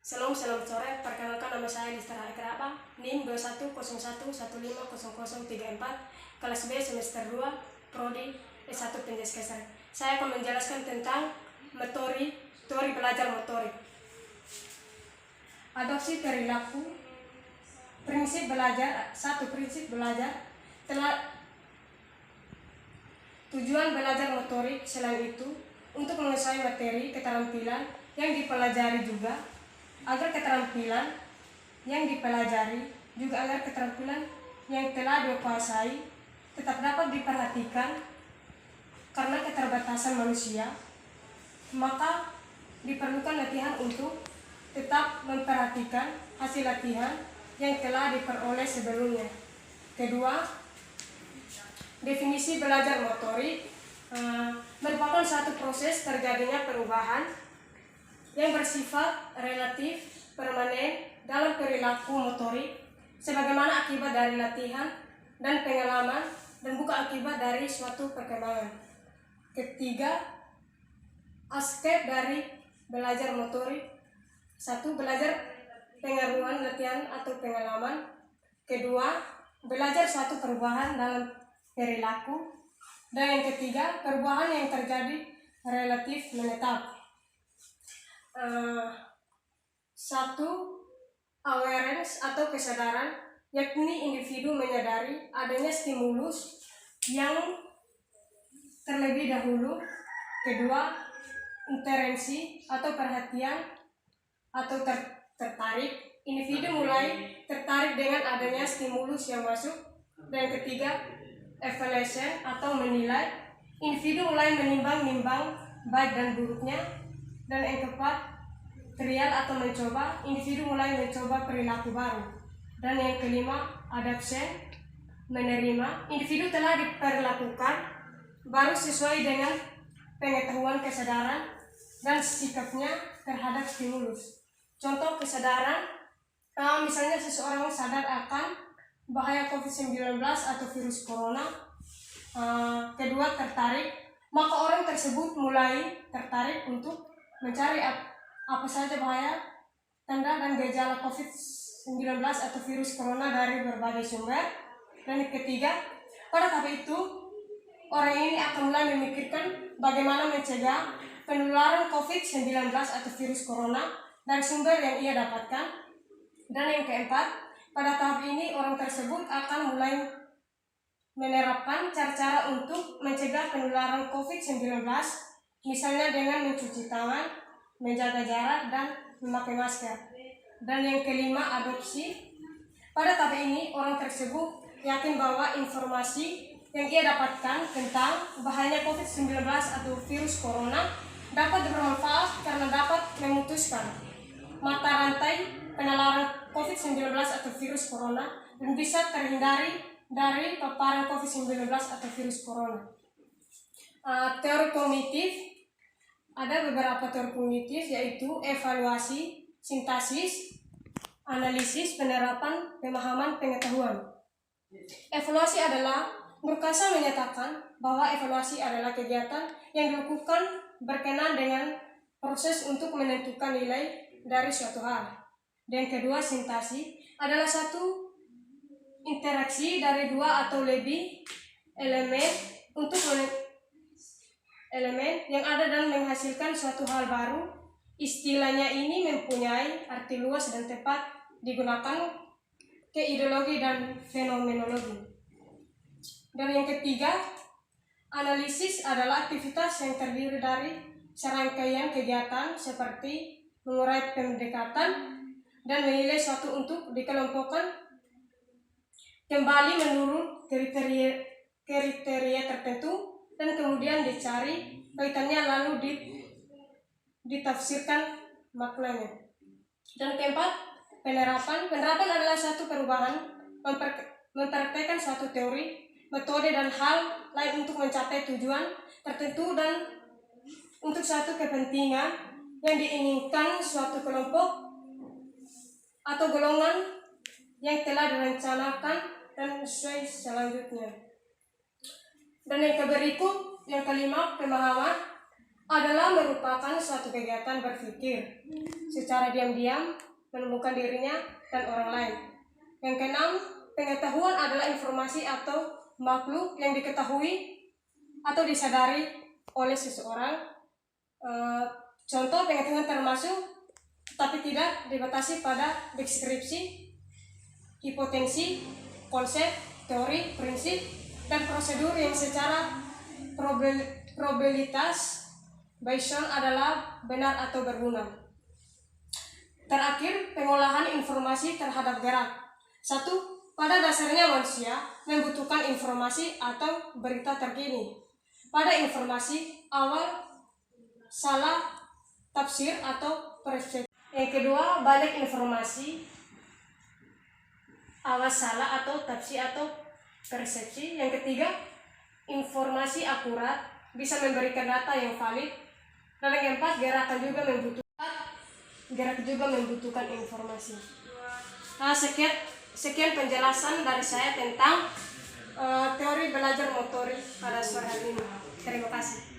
Selamat sore, perkenalkan nama saya Listara Ekrapa, NIM 2101150034, kelas B semester 2, Prodi S1 Pendidikan. Saya akan menjelaskan tentang teori belajar motorik. Adopsi perilaku, prinsip belajar, prinsip belajar, tujuan belajar motorik selain itu untuk menguasai materi keterampilan yang dipelajari juga agar keterampilan yang dipelajari juga agar keterampilan yang telah dikuasai tetap dapat diperhatikan karena keterbatasan manusia, maka diperlukan latihan untuk tetap memperhatikan hasil latihan yang telah diperoleh sebelumnya. Kedua, definisi belajar motorik merupakan satu proses terjadinya perubahan yang bersifat relatif permanen dalam perilaku motorik sebagaimana akibat dari latihan dan pengalaman dan bukan akibat dari suatu perkembangan. Ketiga, aspek dari belajar motorik. 1. Belajar pengaruhan latihan atau pengalaman. Kedua, belajar suatu perubahan dalam perilaku. Dan yang ketiga, perubahan yang terjadi relatif menetap. 1. Awareness atau kesadaran, yakni individu menyadari adanya stimulus yang terlebih dahulu. Kedua, intervensi atau perhatian atau tertarik, individu mulai tertarik dengan adanya stimulus yang masuk. Dan yang ketiga, evaluation atau menilai, individu mulai menimbang-nimbang baik dan buruknya. Dan yang keempat, trial atau mencoba, individu mulai mencoba perilaku baru. Dan yang kelima, adoption, menerima, individu telah diperlakukan baru sesuai dengan pengetahuan kesadaran dan sikapnya terhadap stimulus. Contoh kesadaran, misalnya seseorang sadar akan bahaya COVID-19 atau virus corona. Kedua, tertarik, maka orang tersebut mulai tertarik untuk mencari apa saja bahaya, tanda dan gejala COVID-19 atau virus corona dari berbagai sumber. Dan yang ketiga, pada tahap itu orang ini akan mulai memikirkan bagaimana mencegah penularan COVID-19 atau virus corona dari sumber yang ia dapatkan. Dan yang keempat, pada tahap ini orang tersebut akan mulai menerapkan cara-cara untuk mencegah penularan COVID-19, misalnya dengan mencuci tangan, menjaga jarak, dan memakai masker. Dan yang kelima, adopsi. Pada tahap ini, orang tersebut yakin bahwa informasi yang ia dapatkan tentang bahayanya COVID-19 atau virus corona dapat bermanfaat karena dapat memutuskan mata rantai penularan COVID-19 atau virus corona dan bisa terhindari dari paparan COVID-19 atau virus corona. Teori kognitif, ada beberapa teori kognitif, yaitu evaluasi, sintesis, analisis, penerapan, pemahaman, pengetahuan. Evaluasi adalah Murkasa menyatakan bahwa evaluasi adalah kegiatan yang dilakukan berkenaan dengan proses untuk menentukan nilai dari suatu hal. Dan kedua, sintesis adalah satu interaksi dari dua atau lebih elemen yang ada dan menghasilkan suatu hal baru. Istilahnya ini mempunyai arti luas dan tepat digunakan ke ideologi dan fenomenologi. Dan yang ketiga, analisis adalah aktivitas yang terdiri dari serangkaian kegiatan seperti mengurai pendekatan dan menilai suatu untuk dikelompokkan kembali menurut kriteria tertentu dan kemudian dicari kaitannya lalu ditafsirkan maknanya. Dan keempat, penerapan adalah satu perubahan mempraktekkan suatu teori, metode dan hal lain untuk mencapai tujuan tertentu dan untuk suatu kepentingan yang diinginkan suatu kelompok atau golongan yang telah direncanakan dan sesuai selanjutnya. Dan yang berikut, yang kelima, pemahaman adalah merupakan suatu kegiatan berpikir secara diam-diam, menemukan dirinya dan orang lain. Yang keenam, pengetahuan adalah informasi atau makhluk yang diketahui atau disadari oleh seseorang. Contoh pengetahuan termasuk tapi tidak dibatasi pada deskripsi, hipotensi, konsep, teori, prinsip, dan prosedur yang secara probabilitas Bayesian adalah benar atau berguna. Terakhir, pengolahan informasi terhadap gerak. 1. Pada dasarnya manusia membutuhkan informasi atau berita terkini. Pada informasi awal salah tafsir atau persepsi. Yang kedua, balik informasi awal salah atau tafsir atau persepsi. Yang ketiga, informasi akurat bisa memberikan data yang valid. Dan yang keempat, gerak juga membutuhkan informasi. Nah, sekian penjelasan dari saya tentang teori belajar motorik pada sore hari ini. Terima kasih.